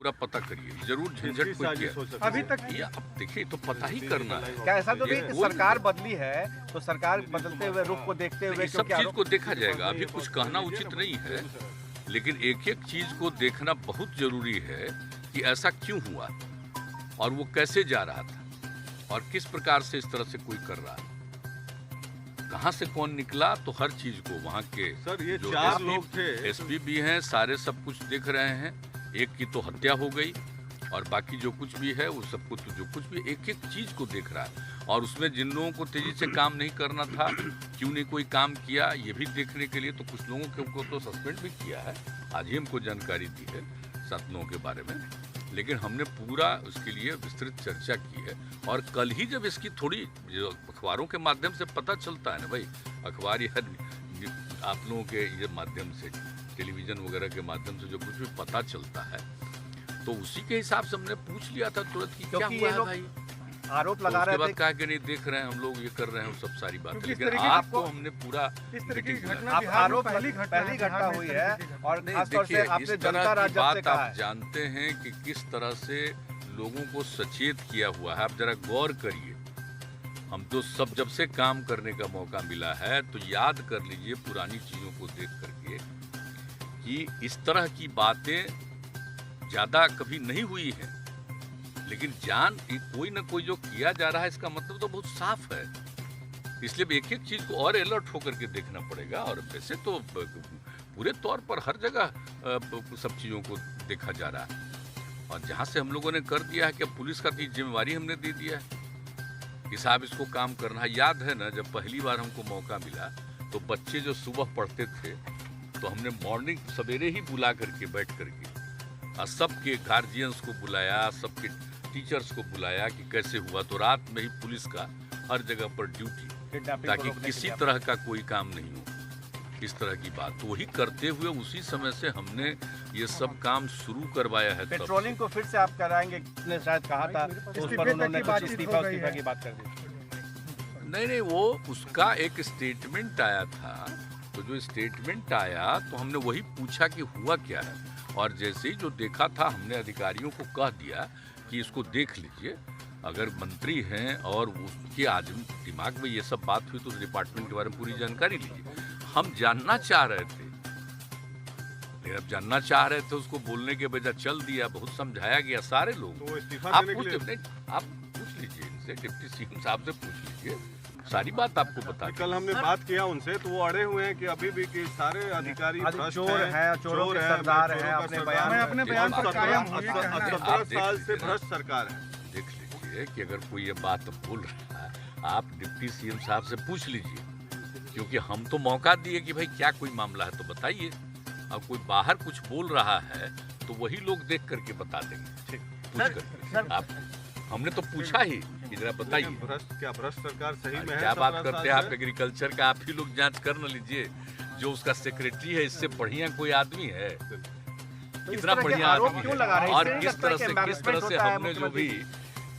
पूरा पता करिए, जरूर झंझट कोई किया अभी तक ये अब देखिए तो पता ही करना है। क्या ऐसा तो नहीं कि कोई सरकार बदली है तो सरकार बदलते हुए रुख को देखते हुए सब चीज को देखा जाएगा, अभी कुछ कहना उचित नहीं है, लेकिन एक एक चीज को देखना बहुत जरूरी है कि ऐसा क्यों हुआ और वो कैसे जा रहा था और किस प्रकार से इस तरह से कोई कर रहा है, कहाँ से कौन निकला, तो हर चीज को वहाँ के सर ये जो 4 लोग थे। एसपी भी हैं, सारे सब कुछ देख रहे हैं। एक की तो हत्या हो गई और बाकी जो कुछ भी है वो सब कुछ, जो कुछ भी एक एक चीज को देख रहा है और उसमें जिन लोगों को तेजी से काम नहीं करना था क्यों नहीं कोई काम किया ये भी देखने के लिए तो कुछ लोगों को तो सस्पेंड भी किया है। आज ही हमको जानकारी दी है 7 लोगों के बारे में, लेकिन हमने पूरा उसके लिए विस्तृत चर्चा की है और कल ही जब इसकी थोड़ी जो अखबारों के माध्यम से पता चलता है ना भाई, अखबार या आप लोगों के ये माध्यम से टेलीविजन वगैरह के माध्यम से जो कुछ भी पता चलता है तो उसी के हिसाब से हमने पूछ लिया था तुरंत कि क्या हुआ है भाई। आरोप लगा रहे थे, कहा कि नहीं देख रहे हैं हम लोग, ये कर रहे हैं, सब सारी बातें, क्योंकि इस लेकिन तरह की आज आपको- तो हमने पूरा इस तरह की मीटिंग घटना आरोप पहली घटना हुई है और नहीं, खासतौर से देखिए, आपने इस जनता तरह की राज्य से बात कहा आप है। जानते हैं कि किस तरह से लोगों को सचेत किया हुआ है। आप जरा गौर करिए, हम तो सब जब से काम करने का मौका मिला है तो याद कर लीजिए पुरानी चीजों को देख करके कि इस तरह की बातें ज्यादा कभी नहीं हुई हैं, लेकिन कोई ना कोई जो किया जा रहा है इसका मतलब तो बहुत साफ है, इसलिए एक एक चीज को और अलर्ट होकर के देखना पड़ेगा। और वैसे तो पूरे तौर पर हर जगह सब चीजों को देखा जा रहा है और जहां से हम लोगों ने कर दिया है कि पुलिस का जिम्मेवारी हमने दे दिया है कि साहब इसको काम करना है। याद है ना जब पहली बार हमको मौका मिला तो बच्चे जो सुबह पढ़ते थे तो हमने मॉर्निंग सवेरे ही बुला करके बैठ करके और सबके गार्जियंस को बुलाया, सबके टीचर्स को बुलाया कि कैसे हुआ, तो रात में ही पुलिस का हर जगह पर ड्यूटी ताकि किसी तरह का कोई काम नहीं हो, इस तरह की बात तो वही करते हुए उसी समय से हमने ये सब काम शुरू करवाया है। पेट्रोलिंग को फिर से आप कराएंगे, ने शायद कहा था तो उस पर उन्होंने कुछ इस्तीफा की बात कर दी। नहीं, वो उसका एक स्टेटमेंट आया था, तो जो स्टेटमेंट आया तो हमने वही पूछा कि हुआ क्या है और जैसे ही जो देखा था हमने अधिकारियों को कह दिया कि इसको देख लीजिए, अगर मंत्री हैं और उसके आदमी दिमाग में ये सब बात हुई तो उस डिपार्टमेंट के बारे में पूरी जानकारी लीजिए। हम जानना चाह रहे थे, लेकिन अब जानना चाह रहे थे उसको बोलने के बजाय चल दिया, बहुत समझाया गया सारे लोग। तो इस्तीफा आप देने के लिए आप पूछ लीजिए इनसे, डिप्टी सीएम साहब से पूछ लीजिए, सारी बात आपको बता। कल हमने बात किया उनसे तो वो अड़े हुए हैं कि अभी भी कि सारे अधिकारी चोर हैं, चोरों के सरदार हैं, अपने बयान पर कायम हुए हैं। 17 साल से भ्रष्ट सरकार है। देख लीजिए कि अगर कोई ये बात बोल रहा है आप डिप्टी सीएम साहब से पूछ लीजिए, क्योंकि हम तो मौका दिए कि भाई क्या कोई मामला है तो बताइए, अब कोई बाहर कुछ बोल रहा है तो वही लोग देख करके बता देंगे, पूछ करके। आप हमने तो पूछा ही, जरा बताइए भ्रष्ट सरकार सही में है? क्या बात करते हैं आप एग्रीकल्चर का, आप ही लोग जांच कर न लीजिए, जो उसका सेक्रेटरी है इससे बढ़िया कोई आदमी है, इतना बढ़िया आदमी है। और किस तरह से हमने जो भी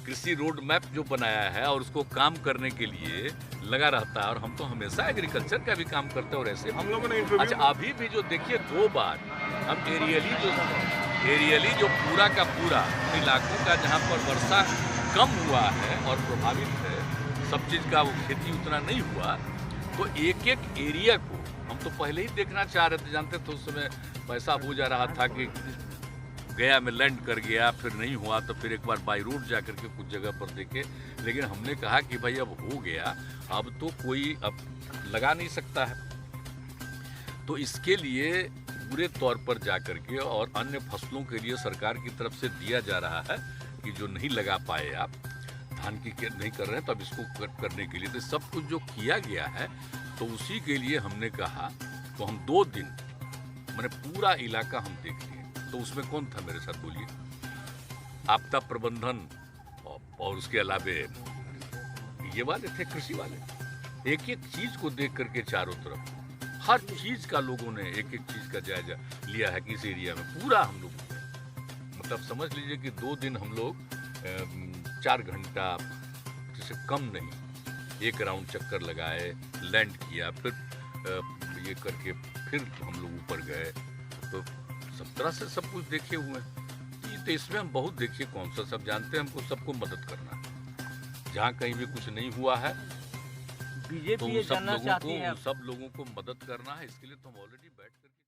कृषि रोड मैप जो बनाया है और उसको काम करने के लिए लगा रहता है, और हम तो हमेशा एग्रीकल्चर का भी काम करते हैं और ऐसे हम लोगों ने अच्छा अभी भी जो देखिए 2 बार हम एरियली जो पूरा का पूरा इलाकों का जहाँ पर वर्षा कम हुआ है और प्रभावित है सब चीज का, वो खेती उतना नहीं हुआ, तो एक एक एरिया को हम तो पहले ही देखना चाह रहे थे। जानते थे उस समय पैसा हो जा रहा था कि गया में लैंड कर गया, फिर नहीं हुआ तो फिर एक बार बाई रोड जा करके कुछ जगह पर देखे, लेकिन हमने कहा कि भाई अब हो गया, अब तो कोई अब लगा नहीं सकता है, तो इसके लिए पूरे तौर पर जा करके और अन्य फसलों के लिए सरकार की तरफ से दिया जा रहा है कि जो नहीं लगा पाए आप धान की नहीं कर रहे हैं तो अब इसको करने के लिए तो सब कुछ जो किया गया है, तो उसी के लिए हमने कहा तो हम 2 दिन मैंने पूरा इलाका हम देख लिए। तो उसमें कौन था मेरे साथ बोलिए, आपदा प्रबंधन और उसके अलावे ये वाले थे कृषि वाले, एक एक चीज को देख करके चारों तरफ हर चीज का लोगों ने एक एक चीज का जायजा लिया है कि इस एरिया में पूरा हम लोग, मतलब समझ लीजिए कि 2 दिन हम लोग 4 घंटा जैसे कम नहीं, एक राउंड चक्कर लगाए, लैंड किया, फिर ये करके फिर हम लोग ऊपर गए, तो सब तरह से सब कुछ देखे हुए हैं। तो इसमें हम बहुत देखिए कौन सा सब जानते हैं, हमको सबको मदद करना है। जहाँ कहीं भी कुछ नहीं हुआ है तो बीजेपी ये जानना चाहती है उन सब लोगों को मदद करना है। इसके लिए तो हम ऑलरेडी बैठ करके